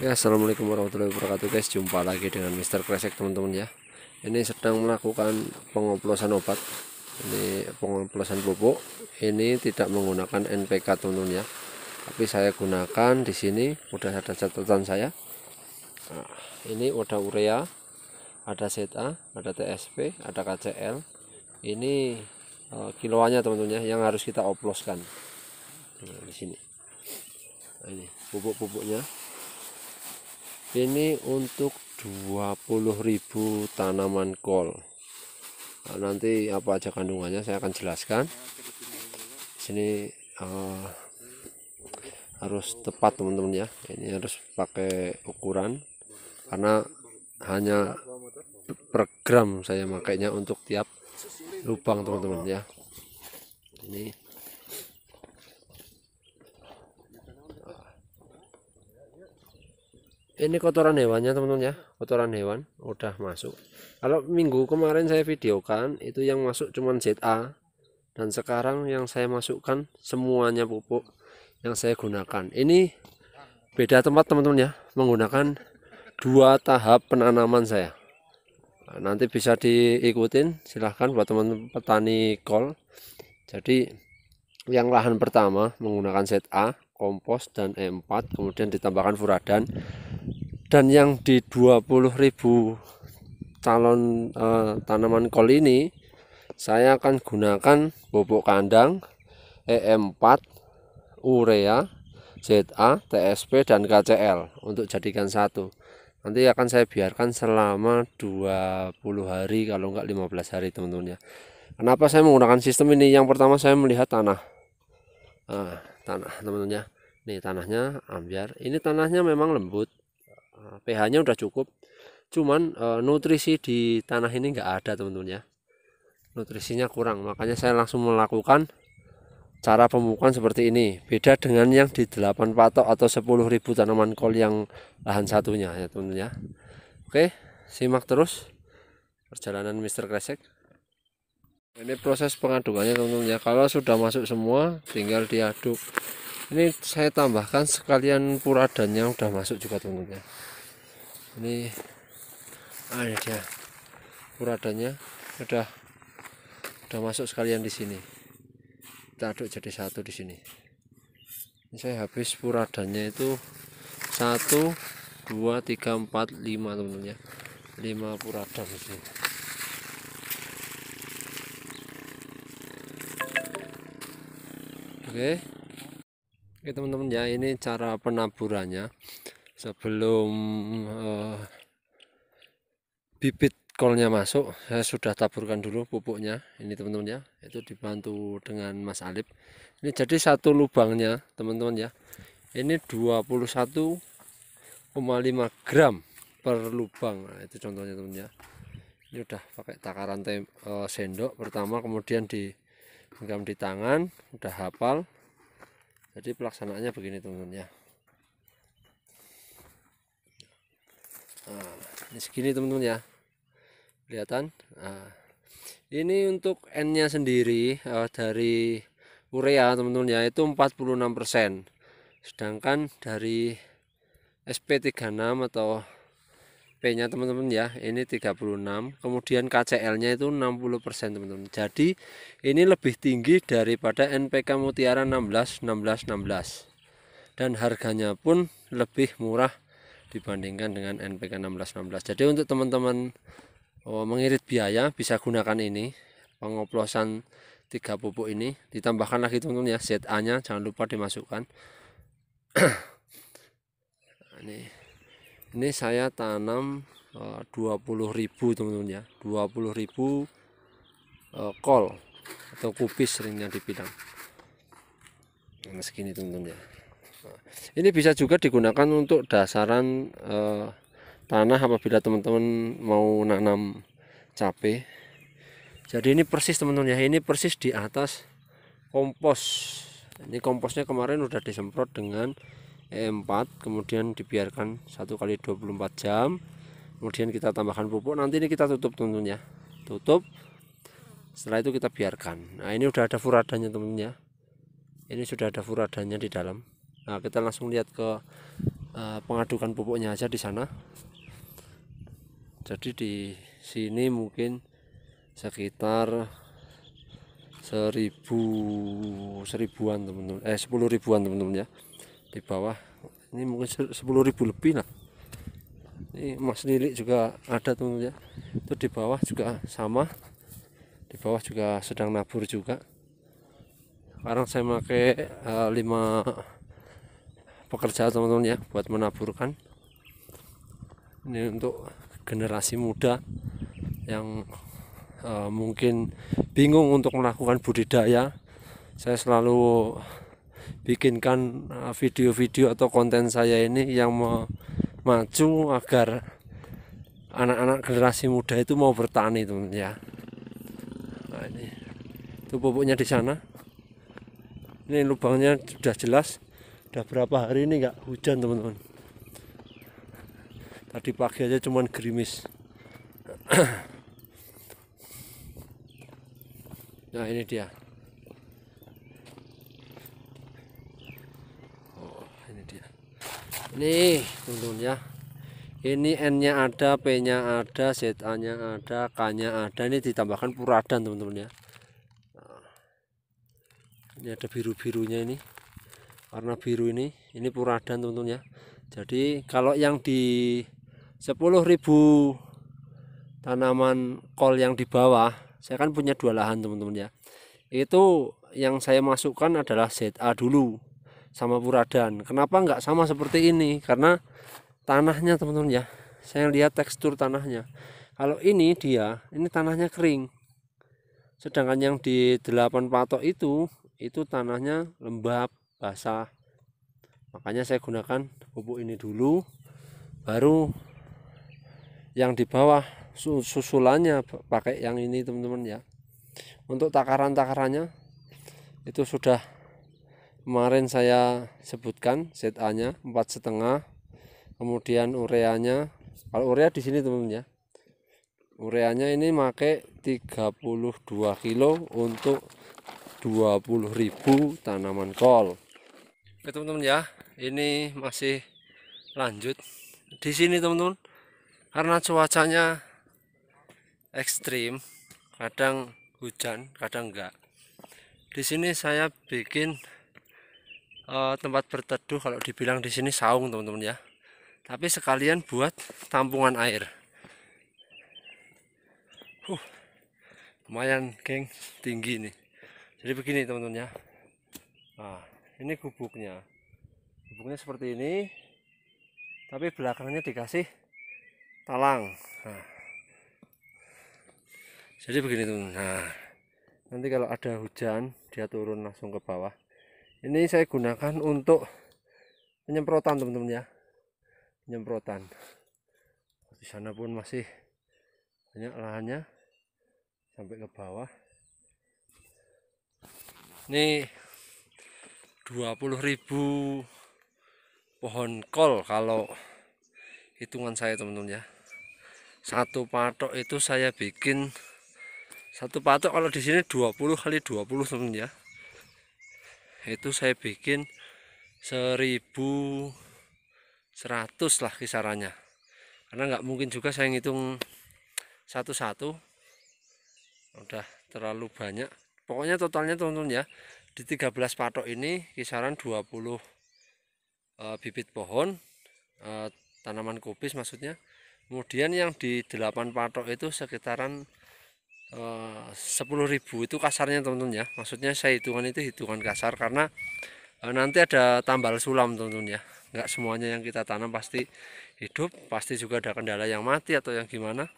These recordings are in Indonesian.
Oke, assalamualaikum warahmatullahi wabarakatuh guys. Jumpa lagi dengan Mr. Kresek teman-teman ya. Ini sedang melakukan pengoplosan obat. Ini pengoplosan pupuk. Ini tidak menggunakan NPK teman-teman ya. Tapi saya gunakan di sini udah ada catatan saya. Nah, ini udah urea, ada ZA, ada TSP, ada KCL. Ini kiloannya teman-teman ya, yang harus kita oploskan. Nah, di sini. Nah, ini pupuk-pupuknya. Ini untuk 20.000 tanaman kol. Nah, nanti apa aja kandungannya saya akan jelaskan. Sini harus tepat teman-teman ya. Ini harus pakai ukuran karena hanya per gram saya makainya untuk tiap lubang teman-teman ya. Ini kotoran hewannya teman-teman ya, kotoran hewan udah masuk. Kalau minggu kemarin saya videokan itu yang masuk cuman ZA, dan sekarang yang saya masukkan semuanya pupuk yang saya gunakan. Ini beda tempat teman-teman ya, menggunakan 2 tahap penanaman saya. Nah, nanti bisa diikutin silahkan buat teman-teman petani kol. Jadi yang lahan pertama menggunakan ZA, kompos dan E4, kemudian ditambahkan furadan. Dan yang di 20.000 calon tanaman kol ini saya akan gunakan pupuk kandang, E4, urea, ZA, TSP dan KCL untuk jadikan satu. Nanti akan saya biarkan selama 20 hari kalau enggak 15 hari teman-teman ya. Kenapa saya menggunakan sistem ini? Yang pertama saya melihat tanah. Tanah teman-teman ya. Nih tanahnya ambiar. Ini tanahnya memang lembut. pH-nya udah cukup, cuman nutrisi di tanah ini enggak ada teman-teman ya, nutrisinya kurang, makanya saya langsung melakukan cara pemupukan seperti ini. Beda dengan yang di 8 patok atau 10.000 tanaman kol yang lahan satunya ya teman-teman ya. Oke, simak terus perjalanan Mr. Kresek. Ini proses pengadukannya teman-teman ya. Kalau sudah masuk semua tinggal diaduk. Ini saya tambahkan sekalian puradannya udah masuk juga teman-teman ya. Ini dia puradannya udah masuk sekalian di sini. Kita aduk jadi satu di sini. Ini saya habis puradannya itu 1 2 3 4 5 teman-teman ya. 5 puradan di sini. Oke teman-teman ya, ini cara penaburannya. Sebelum bibit kolnya masuk, saya sudah taburkan dulu pupuknya. Ini teman-teman ya, itu dibantu dengan Mas Alip. Ini jadi satu lubangnya teman-teman ya, ini 21,5 gram per lubang. Nah, itu contohnya teman-teman ya. Ini udah pakai takaran sendok pertama, kemudian digenggam di tangan, udah hafal. Jadi pelaksanaannya begini teman-teman ya. Nah, ini segini teman-teman ya, kelihatan. Nah, ini untuk N-nya sendiri dari urea teman-teman ya, itu 46%, sedangkan dari SP36 atau P-nya teman-teman ya, ini 36, kemudian KCL-nya itu 60% teman-teman. Jadi ini lebih tinggi daripada NPK Mutiara 16 dan harganya pun lebih murah dibandingkan dengan NPK 16. Jadi untuk teman-teman mengirit biaya bisa gunakan ini, pengoplosan 3 pupuk ini. Ditambahkan lagi teman-teman ya, ZA-nya jangan lupa dimasukkan. Ini saya tanam 20.000 teman-teman ya, 20.000 kol atau kubis seringnya dibilang. Nah, segini teman-teman ya. Ini bisa juga digunakan untuk dasaran tanah apabila teman-teman mau nanam cabai. Jadi ini persis teman-teman ya, ini persis di atas kompos. Ini komposnya kemarin udah disemprot dengan E4, kemudian dibiarkan 1 kali 24 jam, kemudian kita tambahkan pupuk. Nanti ini kita tutup teman-teman ya, tutup. Setelah itu kita biarkan. Nah, ini udah ada furadannya teman-teman ya. Ini sudah ada furadannya di dalam. Nah, kita langsung lihat ke pengadukan pupuknya aja di sana. Jadi di sini mungkin sekitar 1000-an teman-teman, 10.000-an teman-teman ya. Di bawah ini mungkin 10.000 lebih lah. Ini Mas Lilik juga ada teman-teman ya. Itu di bawah juga sama. Di bawah juga sedang nabur juga. Sekarang saya pakai 5 pekerja teman-teman ya buat menaburkan. Ini untuk generasi muda yang mungkin bingung untuk melakukan budidaya. Saya selalu bikinkan video-video atau konten saya ini yang maju agar anak-anak generasi muda itu mau bertani teman-teman ya. Nah, ini itu pupuknya di sana. Ini lubangnya sudah jelas. Udah berapa hari ini nggak hujan teman-teman. Tadi pagi aja cuman gerimis. Nah ini dia. Oh ini dia. Nih teman-teman ya. Ini N-nya ada, P-nya ada, ZA-nya ada, K-nya ada. Ini ditambahkan puradan teman-teman ya. Nah, ini ada biru-birunya ini. Warna biru ini puradan teman-teman ya. Jadi kalau yang di 10.000 tanaman kol yang di bawah, saya kan punya 2 lahan teman-teman ya. Itu yang saya masukkan adalah ZA dulu sama puradan. Kenapa nggak sama seperti ini? Karena tanahnya teman-teman ya, saya lihat tekstur tanahnya. Kalau ini tanahnya kering. Sedangkan yang di 8 patok itu tanahnya lembab, basah. Makanya saya gunakan pupuk ini dulu, baru yang di bawah susulannya pakai yang ini teman-teman ya. Untuk takaran-takarannya itu sudah kemarin saya sebutkan. ZA-nya 4,5, kemudian ureanya, kalau urea di sini teman-teman ya, ureanya ini pakai 32 kilo untuk 20.000 tanaman kol. Oke teman-teman ya, ini masih lanjut di sini teman-teman. Karena cuacanya ekstrim, kadang hujan, kadang enggak. Di sini saya bikin tempat berteduh, kalau dibilang di sini saung teman-teman ya. Tapi sekalian buat tampungan air. Lumayan geng, tinggi nih. Jadi begini teman-teman ya. Nah, ini gubuknya. Gubuknya seperti ini. Tapi belakangnya dikasih talang. Nah, jadi begini teman-teman. Nah, nanti kalau ada hujan dia turun langsung ke bawah. Ini saya gunakan untuk penyemprotan teman-teman ya. Penyemprotan. Di sana pun masih banyak lahannya sampai ke bawah. Ini 20.000 pohon kol kalau hitungan saya teman-teman ya. Satu patok itu saya bikin, satu patok kalau di sini 20 kali 20 teman-teman ya. Itu saya bikin 1.100 lah kisarannya. Karena nggak mungkin juga saya ngitung satu-satu, udah terlalu banyak. Pokoknya totalnya teman-teman ya, di 13 patok ini kisaran 20 bibit pohon, tanaman kubis maksudnya. Kemudian yang di 8 patok itu sekitaran 10.000 itu kasarnya teman-teman ya. Maksudnya saya hitungan itu hitungan kasar karena nanti ada tambal sulam teman-teman ya. Nggak semuanya yang kita tanam pasti hidup, pasti juga ada kendala yang mati atau yang gimana.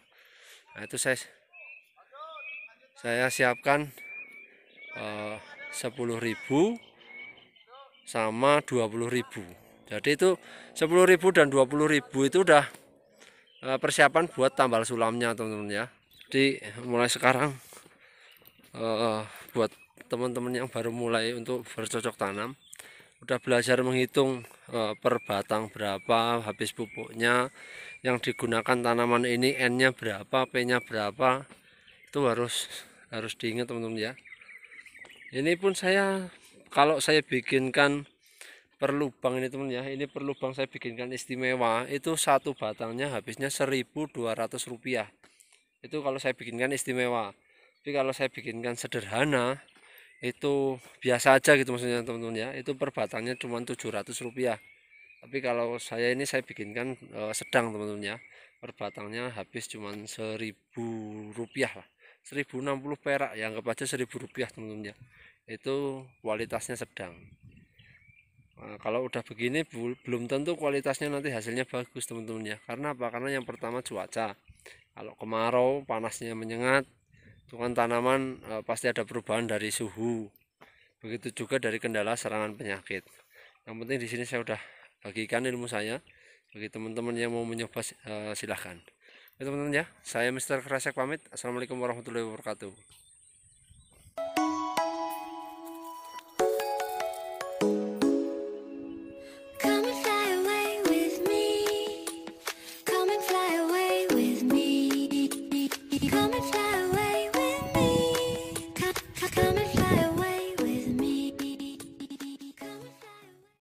Nah itu saya siapkan 10.000 sama 20.000. Jadi itu 10.000 dan 20.000 itu udah persiapan buat tambal sulamnya teman-teman ya. Jadi mulai sekarang buat teman-teman yang baru mulai untuk bercocok tanam, udah belajar menghitung per batang berapa habis pupuknya, yang digunakan tanaman ini N-nya berapa, P-nya berapa, itu harus diingat teman-teman ya. Ini pun saya kalau saya bikinkan per lubang ini teman ya. Ini per lubang saya bikinkan istimewa. Itu satu batangnya habisnya Rp1.200. Itu kalau saya bikinkan istimewa. Tapi kalau saya bikinkan sederhana itu biasa aja gitu maksudnya teman-teman ya. Itu per batangnya cuma Rp700. Tapi kalau saya ini saya bikinkan sedang teman-teman ya. Per batangnya habis cuma Rp1.000 lah. 1060 perak ya, anggap aja Rp1.000 teman-teman ya. Itu kualitasnya sedang. Nah, kalau udah begini belum tentu kualitasnya nanti hasilnya bagus teman-teman ya. Karena apa? Karena yang pertama cuaca. Kalau kemarau panasnya menyengat, itu kan tanaman pasti ada perubahan dari suhu. Begitu juga dari kendala serangan penyakit. Yang penting di sini saya udah bagikan ilmu saya. Bagi teman-teman yang mau mencoba silahkan. Oke teman-teman ya, saya Mr. Kresek pamit. Assalamualaikum warahmatullahi wabarakatuh.